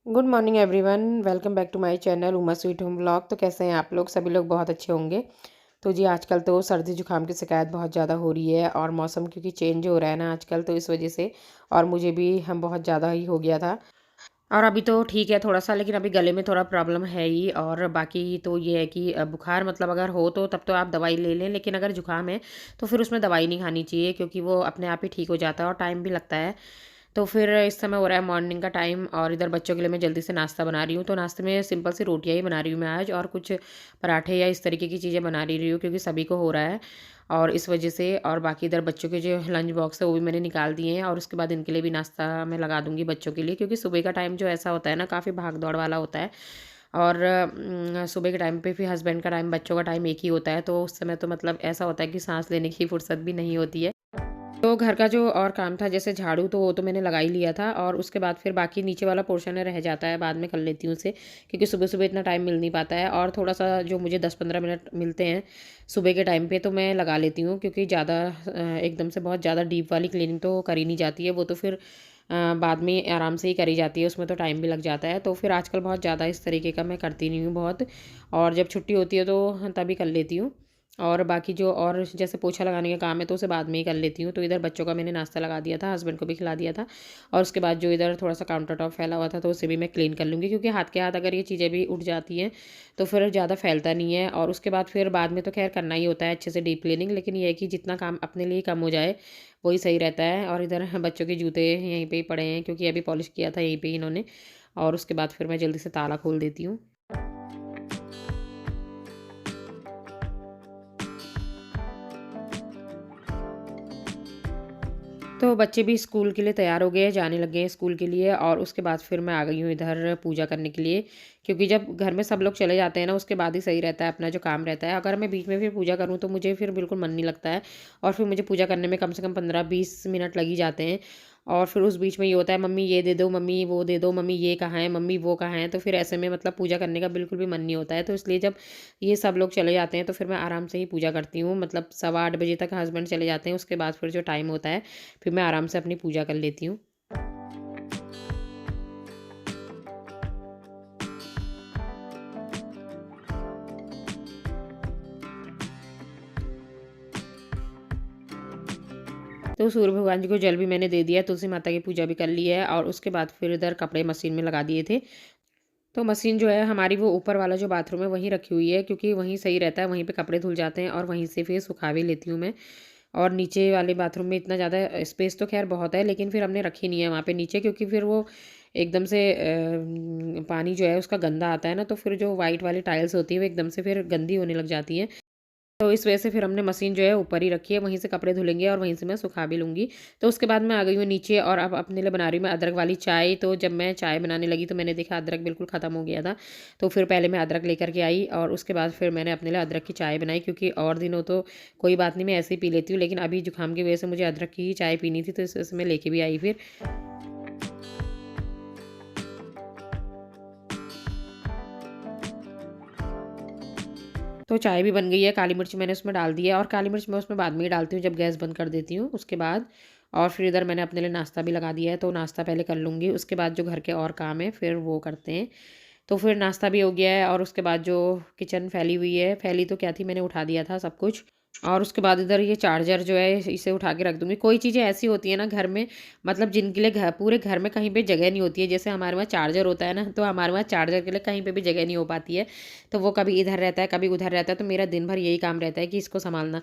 Good morning everyone, welcome back to my channel Uma sweet home vlog. तो कैसे हैं आप लोग? सभी लोग बहुत अच्छे होंगे। तो जी आजकल तो सर्दी जुकाम की शिकायत बहुत ज़्यादा हो रही है और मौसम क्योंकि चेंज हो रहा है ना आजकल, तो इस वजह से और मुझे भी हम बहुत ज़्यादा ही हो गया था। और अभी तो ठीक है थोड़ा सा, लेकिन अभी गले में थोड़ा प्रॉब्लम है ही। और बाकी तो ये है कि बुखार मतलब अगर हो तो तब तो आप दवाई ले लें, लेकिन अगर जुकाम है तो फिर उसमें दवाई नहीं खानी चाहिए, क्योंकि वो अपने आप ही ठीक हो जाता है और टाइम भी लगता है। तो फिर इस समय हो रहा है मॉर्निंग का टाइम, और इधर बच्चों के लिए मैं जल्दी से नाश्ता बना रही हूँ। तो नाश्ते में सिंपल सी रोटियाँ ही बना रही हूँ मैं आज, और कुछ पराठे या इस तरीके की चीज़ें बना रही हूँ क्योंकि सभी को हो रहा है। और इस वजह से, और बाकी इधर बच्चों के जो लंच बॉक्स है वो भी मैंने निकाल दिए हैं, और उसके बाद इनके लिए भी नाश्ता मैं लगा दूँगी बच्चों के लिए, क्योंकि सुबह का टाइम जो ऐसा होता है ना, काफ़ी भाग दौड़ वाला होता है। और सुबह के टाइम पे फिर हस्बैंड का टाइम, बच्चों का टाइम एक ही होता है, तो उस समय तो मतलब ऐसा होता है कि सांस लेने की फुर्सत भी नहीं होती है। तो घर का जो और काम था जैसे झाड़ू, तो वो तो मैंने लगा ही लिया था, और उसके बाद फिर बाकी नीचे वाला पोर्शन है रह जाता है, बाद में कर लेती हूँ उसे, क्योंकि सुबह सुबह इतना टाइम मिल नहीं पाता है। और थोड़ा सा जो मुझे 10-15 मिनट मिलते हैं सुबह के टाइम पे, तो मैं लगा लेती हूँ, क्योंकि ज़्यादा एकदम से बहुत ज़्यादा डीप वाली क्लीनिंग तो करी नहीं जाती है, वो तो फिर बाद में आराम से ही करी जाती है, उसमें तो टाइम भी लग जाता है। तो फिर आजकल बहुत ज़्यादा इस तरीके का मैं करती नहीं हूँ बहुत, और जब छुट्टी होती है तो तभी कर लेती हूँ। और बाकी जो और जैसे पोछा लगाने का काम है तो उसे बाद में ही कर लेती हूँ। तो इधर बच्चों का मैंने नाश्ता लगा दिया था, हस्बैंड को भी खिला दिया था, और उसके बाद जो इधर थोड़ा सा काउंटर टॉप फैला हुआ था तो उसे भी मैं क्लीन कर लूँगी, क्योंकि हाथ के हाथ अगर ये चीज़ें भी उठ जाती हैं तो फिर ज़्यादा फैलता नहीं है। और उसके बाद फिर बाद में तो खैर करना ही होता है अच्छे से डीप क्लीनिंग, लेकिन ये है कि जितना काम अपने लिए कम हो जाए वही सही रहता है। और इधर बच्चों के जूते यहीं पे ही पड़े हैं, क्योंकि अभी पॉलिश किया था यहीं पे ही इन्होंने, और उसके बाद फिर मैं जल्दी से ताला खोल देती हूँ। तो बच्चे भी स्कूल के लिए तैयार हो गए हैं, जाने लगे हैं स्कूल के लिए, और उसके बाद फिर मैं आ गई हूँ इधर पूजा करने के लिए, क्योंकि जब घर में सब लोग चले जाते हैं ना उसके बाद ही सही रहता है अपना जो काम रहता है। अगर मैं बीच में फिर पूजा करूँ तो मुझे फिर बिल्कुल मन नहीं लगता है, और फिर मुझे पूजा करने में कम से कम 15-20 मिनट लग ही जाते हैं। और फिर उस बीच में ये होता है, मम्मी ये दे दो, मम्मी वो दे दो, मम्मी ये कहाँ है, मम्मी वो कहाँ है, तो फिर ऐसे में मतलब पूजा करने का बिल्कुल भी मन नहीं होता है। तो इसलिए जब ये सब लोग चले जाते हैं तो फिर मैं आराम से ही पूजा करती हूँ, मतलब 7:15 बजे तक हस्बैंड चले जाते हैं, उसके बाद फिर जो टाइम होता है फिर मैं आराम से अपनी पूजा कर लेती हूँ। तो सूर्य भगवान जी को जल भी मैंने दे दिया है, तुलसी माता की पूजा भी कर ली है, और उसके बाद फिर इधर कपड़े मशीन में लगा दिए थे। तो मशीन जो है हमारी वो ऊपर वाला जो बाथरूम है वहीं रखी हुई है, क्योंकि वहीं सही रहता है, वहीं पे कपड़े धुल जाते हैं और वहीं से फिर सुखा भी लेती हूँ मैं। और नीचे वाले बाथरूम में इतना ज़्यादा स्पेस तो खैर बहुत है, लेकिन फिर हमने रखी नहीं है वहाँ पे नीचे, क्योंकि फिर वो एकदम से पानी जो है उसका गंदा आता है ना, तो फिर जो वाइट वाली टाइल्स होती है वो एकदम से फिर गंदी होने लग जाती है। तो इस वजह से फिर हमने मशीन जो है ऊपर ही रखी है, वहीं से कपड़े धुलेंगे और वहीं से मैं सुखा भी लूँगी। तो उसके बाद मैं आ गई हूँ नीचे, और अब अपने लिए बना रही हूँ मैं अदरक वाली चाय। तो जब मैं चाय बनाने लगी तो मैंने देखा अदरक बिल्कुल ख़त्म हो गया था। तो फिर पहले मैं अदरक लेकर के आई, और उसके बाद फिर मैंने अपने लिए अदरक की चाय बनाई, क्योंकि और दिनों तो कोई बात नहीं, मैं ऐसे ही पी लेती हूँ, लेकिन अभी जुकाम की वजह से मुझे अदरक की ही चाय पीनी थी, तो इस वजह से मैं लेके भी आई फिर। तो चाय भी बन गई है, काली मिर्च मैंने उसमें डाल दी है, और काली मिर्च मैं उसमें बाद में ही डालती हूँ जब गैस बंद कर देती हूँ उसके बाद। और फिर इधर मैंने अपने लिए नाश्ता भी लगा दिया है, तो नाश्ता पहले कर लूँगी, उसके बाद जो घर के और काम है फिर वो करते हैं। तो फिर नाश्ता भी हो गया है, और उसके बाद जो किचन फैली हुई है, फैली तो क्या थी, मैंने उठा दिया था सब कुछ। और उसके बाद इधर ये चार्जर जो है इसे उठा के रख दूँगी। कोई चीज़ें ऐसी होती हैं ना घर में, मतलब जिनके लिए घर, पूरे घर में कहीं पे जगह नहीं होती है। जैसे हमारे वहाँ चार्जर होता है ना, तो हमारे वहाँ चार्जर के लिए कहीं पे भी जगह नहीं हो पाती है। तो वो कभी इधर रहता है, कभी उधर रहता है, तो मेरा दिन भर यही काम रहता है कि इसको सँभालना।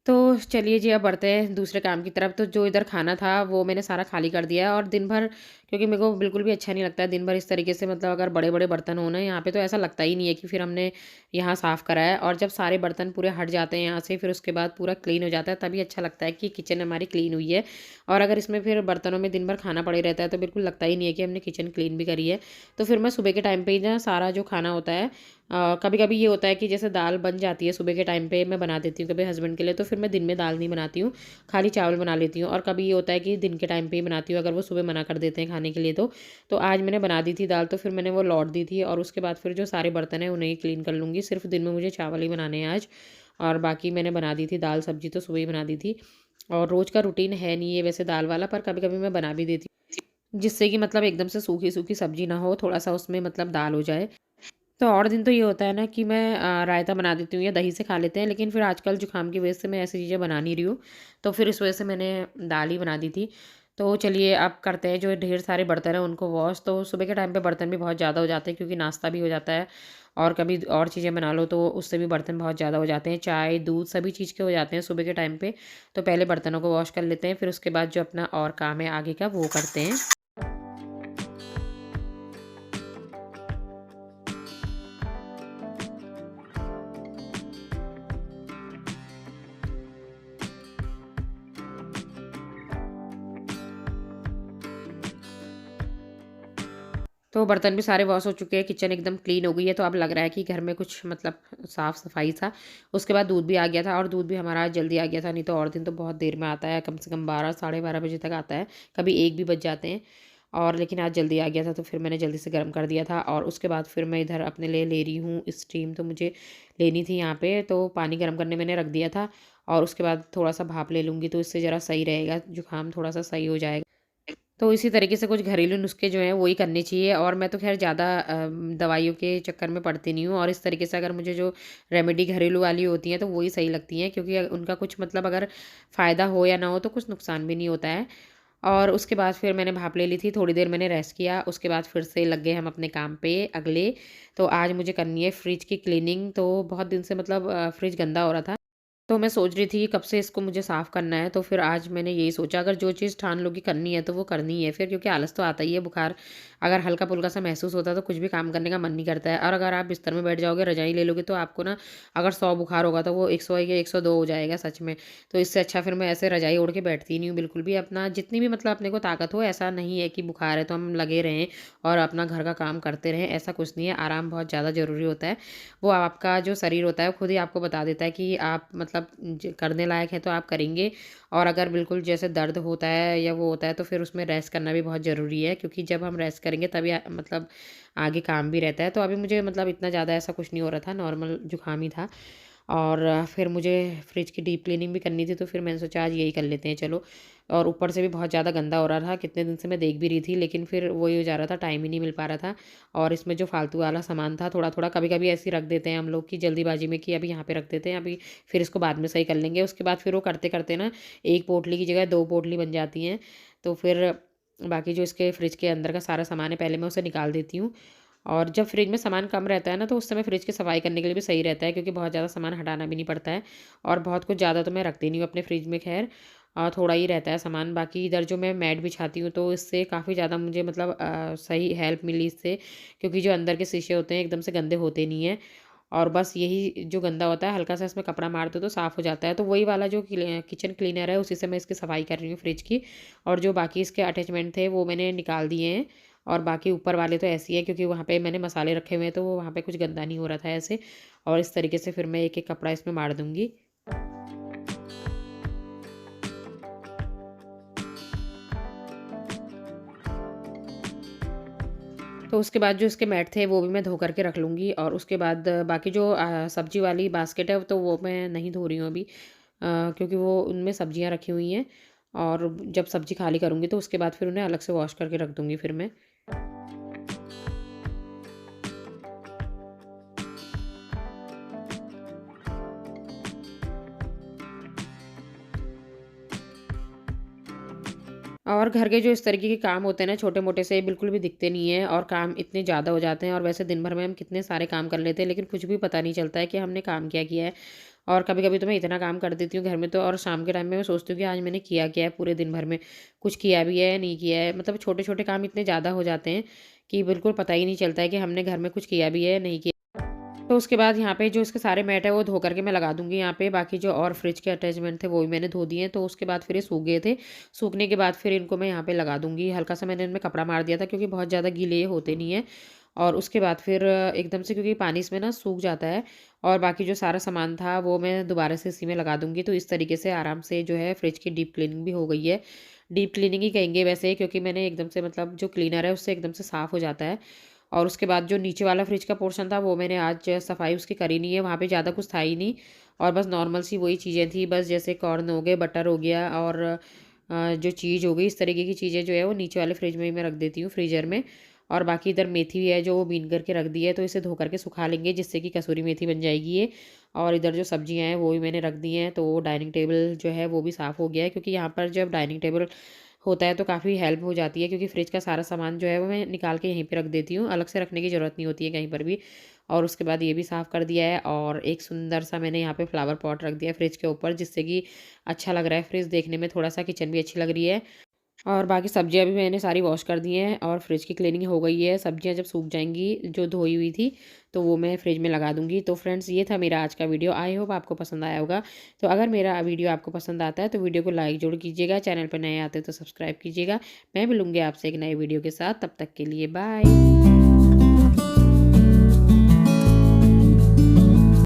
तो चलिए जी, अब बढ़ते हैं दूसरे काम की तरफ। तो जो इधर खाना था वो मैंने सारा खाली कर दिया है, और दिन भर, क्योंकि मेरे को बिल्कुल भी अच्छा नहीं लगता है दिन भर इस तरीके से, मतलब अगर बड़े-बड़े बर्तन हो ना यहाँ पे, तो ऐसा लगता ही नहीं है कि फिर हमने यहाँ साफ़ करा है। और जब सारे बर्तन पूरे हट जाते हैं यहाँ से, फिर उसके बाद पूरा क्लीन हो जाता है, तभी अच्छा लगता है कि किचन हमारी क्लीन हुई है। और अगर इसमें फिर बर्तनों में दिन भर खाना पड़े रहता है तो बिल्कुल लगता ही नहीं है कि हमने किचन क्लीन भी करी है। तो फिर मैं सुबह के टाइम पे ही ना सारा जो खाना होता है, कभी-कभी ये होता है कि जैसे दाल बन जाती है सुबह के टाइम पे, मैं बना देती हूँ कभी हस्बैंड के लिए, तो फिर मैं दिन में दाल नहीं बनाती हूँ, खाली चावल बना लेती हूँ। और कभी ये होता है कि दिन के टाइम पे ही बनाती हूँ, अगर वो सुबह मना कर देते हैं खाने के लिए तो। तो आज मैंने बना दी थी दाल, तो फिर मैंने वो लौट दी थी, और उसके बाद फिर जो सारे बर्तन हैं उन्हें ही क्लीन कर लूँगी। सिर्फ दिन में मुझे चावल ही बनाने हैं आज, और बाकी मैंने बना दी थी दाल सब्जी तो सुबह ही बना दी थी। और रोज़ का रूटीन है नहीं ये वैसे दाल वाला, पर कभी-कभी मैं बना भी देती हूँ। जिससे कि मतलब एकदम से सूखी-सूखी सब्ज़ी ना हो, थोड़ा-सा उसमें मतलब दाल हो जाए। तो और दिन तो ये होता है ना कि मैं रायता बना देती हूँ या दही से खा लेते हैं, लेकिन फिर आजकल जुकाम की वजह से मैं ऐसी चीज़ें बना नहीं रही हूँ। तो फिर इस वजह से मैंने दाल ही बना दी थी। तो चलिए अब करते हैं जो ढेर सारे बर्तन हैं उनको वॉश। तो सुबह के टाइम पे बर्तन भी बहुत ज़्यादा हो जाते हैं क्योंकि नाश्ता भी हो जाता है और कभी और चीज़ें बना लो तो उससे भी बर्तन बहुत ज़्यादा हो जाते हैं। चाय, दूध सभी चीज़ के हो जाते हैं सुबह के टाइम पे। तो पहले बर्तनों को वॉश कर लेते हैं, फिर उसके बाद जो अपना और काम है आगे का वो करते हैं। तो बर्तन भी सारे वॉश हो चुके हैं, किचन एकदम क्लीन हो गई है, तो अब लग रहा है कि घर में कुछ मतलब साफ-सफाई था। उसके बाद दूध भी आ गया था और दूध भी हमारा आज जल्दी आ गया था, नहीं तो और दिन तो बहुत देर में आता है, कम से कम 12 साढ़े 12 बजे तक आता है, कभी 1 भी बज जाते हैं। और लेकिन आज जल्दी आ गया था, तो फिर मैंने जल्दी से गर्म कर दिया था और उसके बाद फिर मैं इधर अपने लिए ले रही हूँ स्टीम, तो मुझे लेनी थी यहाँ पे, तो पानी गर्म करने मैंने रख दिया था और उसके बाद थोड़ा-सा भाप ले लूँगी, तो इससे ज़रा सही रहेगा, जुकाम थोड़ा-सा सही हो जाएगा। तो इसी तरीके से कुछ घरेलू नुस्खे जो हैं वही करने चाहिए और मैं तो ख़ैर ज़्यादा दवाइयों के चक्कर में पड़ती नहीं हूँ और इस तरीके से अगर मुझे जो रेमेडी घरेलू वाली होती हैं तो वही सही लगती हैं क्योंकि उनका कुछ मतलब अगर फ़ायदा हो या ना हो तो कुछ नुकसान भी नहीं होता है। और उसके बाद फिर मैंने भाप ले ली थी, थोड़ी देर मैंने रेस्ट किया, उसके बाद फिर से लग गए हम अपने काम पे अगले। तो आज मुझे करनी है फ्रिज की क्लीनिंग, तो बहुत दिन से मतलब फ्रिज गंदा हो रहा था। तो मैं सोच रही थी कि कब से इसको मुझे साफ़ करना है, तो फिर आज मैंने यही सोचा अगर जो चीज़ ठान लो कि करनी है, तो वो करनी ही है फिर क्योंकि आलस तो आता ही है, बुखार अगर हल्का-फुल्का सा महसूस होता है, तो कुछ भी काम करने का मन नहीं करता है और अगर आप बिस्तर में बैठ जाओगे, रज़ाई ले लोगे, तो आपको ना अगर 100 बुखार होगा, तो वो 100 या 102 हो जाएगा सच में। तो इससे अच्छा फिर मैं ऐसे रज़ाई ओढ़ के बैठती ही नहीं हूँ बिल्कुल भी। अपना जितनी भी मतलब अपने को ताकत हो, ऐसा नहीं है कि बुखार है, तो हम लगे रहें और अपना घर का काम करते रहें, ऐसा कुछ नहीं है। आराम बहुत ज़्यादा ज़रूरी होता है। वो आपका जो शरीर होता है खुद ही आपको बता देता है कि आप मतलब करने लायक है तो आप करेंगे और अगर बिल्कुल जैसे दर्द होता है या वो होता है तो फिर उसमें रेस्ट करना भी बहुत ज़रूरी है क्योंकि जब हम रेस्ट करेंगे तभी मतलब आगे काम भी रहता है। तो अभी मुझे मतलब इतना ज़्यादा ऐसा कुछ नहीं हो रहा था, नॉर्मल जुकाम ही था और फिर मुझे फ्रिज की डीप क्लीनिंग भी करनी थी तो फिर मैंने सोचा आज यही कर लेते हैं चलो। और ऊपर से भी बहुत ज़्यादा गंदा हो रहा था, कितने दिन से मैं देख भी रही थी लेकिन फिर वही हो जा रहा था, टाइम ही नहीं मिल पा रहा था। और इसमें जो फालतू वाला सामान था थोड़ा-थोड़ा कभी-कभी ऐसे ही रख देते हैं हम लोग कि जल्दीबाजी में कि अभी यहाँ पे रख देते हैं, अभी फिर इसको बाद में सही कर लेंगे। उसके बाद फिर वो करते-करते ना 1 पोटली की जगह 2 पोटली बन जाती हैं। तो फिर बाकी जो इसके फ्रिज के अंदर का सारा सामान है पहले मैं उसे निकाल देती हूँ। और जब फ्रिज में सामान कम रहता है ना तो उस समय फ्रिज की सफाई करने के लिए भी सही रहता है क्योंकि बहुत ज़्यादा सामान हटाना भी नहीं पड़ता है और बहुत कुछ ज़्यादा तो मैं रखती नहीं हूँ अपने फ्रिज में खैर। थोड़ा ही रहता है सामान। बाकी इधर जो मैं मैट बिछाती हूँ तो इससे काफ़ी ज़्यादा मुझे मतलब सही हेल्प मिली इससे क्योंकि जो अंदर के शीशे होते हैं एकदम से गंदे होते नहीं हैं और बस यही जो गंदा होता है हल्का सा इसमें कपड़ा मार दो तो साफ़ हो जाता है। तो वही वाला जो किचन क्लीनर है उसी से मैं इसकी सफाई कर रही हूँ फ्रिज की। और जो बाकी इसके अटैचमेंट थे वो मैंने निकाल दिए हैं और बाकी ऊपर वाले तो ऐसे ही है क्योंकि वहाँ पे मैंने मसाले रखे हुए हैं तो वो वहाँ पे कुछ गंदा नहीं हो रहा था ऐसे। और इस तरीके से फिर मैं एक-एक कपड़ा इसमें मार दूँगी। तो उसके बाद जो इसके मैट थे वो भी मैं धो कर के रख लूँगी और उसके बाद बाकी जो सब्ज़ी वाली बास्केट है तो वो मैं नहीं धो रही हूँ अभी क्योंकि वो उनमें सब्ज़ियाँ रखी हुई हैं और जब सब्ज़ी खाली करूँगी तो उसके बाद फिर उन्हें अलग से वॉश करके रख दूँगी फिर मैं। और घर के जो इस तरीके के काम होते हैं ना छोटे-मोटे से बिल्कुल भी दिखते नहीं हैं और काम इतने ज़्यादा हो जाते हैं और वैसे दिन भर में हम कितने सारे काम कर लेते हैं लेकिन कुछ भी पता नहीं चलता है कि हमने काम क्या किया है। और कभी-कभी तो मैं इतना काम कर देती हूँ घर में तो और शाम के टाइम में मैं सोचती हूँ कि आज मैंने किया क्या है पूरे दिन भर में, कुछ किया भी है या नहीं किया है। मतलब छोटे-छोटे काम इतने ज़्यादा हो जाते हैं कि बिल्कुल पता ही नहीं चलता है कि हमने घर में कुछ किया भी है या नहीं किया। तो उसके बाद यहाँ पे जो इसके सारे मैट है वो धो करके मैं लगा दूँगी यहाँ पे। बाकी जो और फ्रिज के अटैचमेंट थे वो भी मैंने धो दिए हैं। तो उसके बाद फिर ये सूख गए थे। सूखने के बाद फिर इनको मैं यहाँ पे लगा दूँगी। हल्का-सा मैंने इनमें कपड़ा मार दिया था क्योंकि बहुत ज़्यादा गीले ये होते नहीं हैं। और उसके बाद फिर एकदम से क्योंकि पानी इसमें ना सूख जाता है और बाकी जो सारा सामान था वो मैं दोबारा से इसी में लगा दूँगी। तो इस तरीके से आराम से जो है फ्रिज की डीप क्लीनिंग भी हो गई है। डीप क्लीनिंग ही कहेंगे वैसे क्योंकि मैंने एकदम से मतलब जो क्लीनर है उससे एकदम से साफ़ हो जाता है। और उसके बाद जो नीचे वाला फ्रिज का पोर्शन था वो मैंने आज सफाई उसकी करी नहीं है, वहाँ पे ज़्यादा कुछ था ही नहीं और बस नॉर्मल सी वही चीज़ें थी बस जैसे कॉर्न हो गए, बटर हो गया और जो चीज़ हो गई, इस तरीके की चीज़ें जो है वो नीचे वाले फ्रिज में ही मैं रख देती हूँ, फ्रीज़र में। और बाकी इधर मेथी है जो वो बीन करके रख दी है, तो इसे धो करके सुखा लेंगे जिससे कि कसूरी मेथी बन जाएगी ये। और इधर जो सब्जियां हैं वो भी मैंने रख दी हैं, तो डाइनिंग टेबल जो है वो भी साफ़ हो गया है, क्योंकि यहाँ पर जब डाइनिंग टेबल होता है तो काफ़ी हेल्प हो जाती है, क्योंकि फ्रिज का सारा सामान जो है वो मैं निकाल के यहीं पे रख देती हूँ, अलग से रखने की ज़रूरत नहीं होती है कहीं पर भी। और उसके बाद ये भी साफ़ कर दिया है, और एक सुंदर सा मैंने यहाँ पे फ्लावर पॉट रख दिया है फ्रिज के ऊपर, जिससे कि अच्छा लग रहा है फ्रिज देखने में, थोड़ा सा किचन भी अच्छी लग रही है। और बाकी सब्जियां भी मैंने सारी वॉश कर दी हैं, और फ्रिज की क्लीनिंग हो गई है। सब्जियां जब सूख जाएंगी जो धोई हुई थी, तो वो मैं फ्रिज में लगा दूंगी। तो फ्रेंड्स, ये था मेरा आज का वीडियो। आई होप आपको पसंद आया होगा। तो अगर मेरा वीडियो आपको पसंद आता है तो वीडियो को लाइक जरूर कीजिएगा, चैनल पर नए आते हैं तो सब्सक्राइब कीजिएगा। मैं मिलूंगी आपसे एक नए वीडियो के साथ, तब तक के लिए बाय।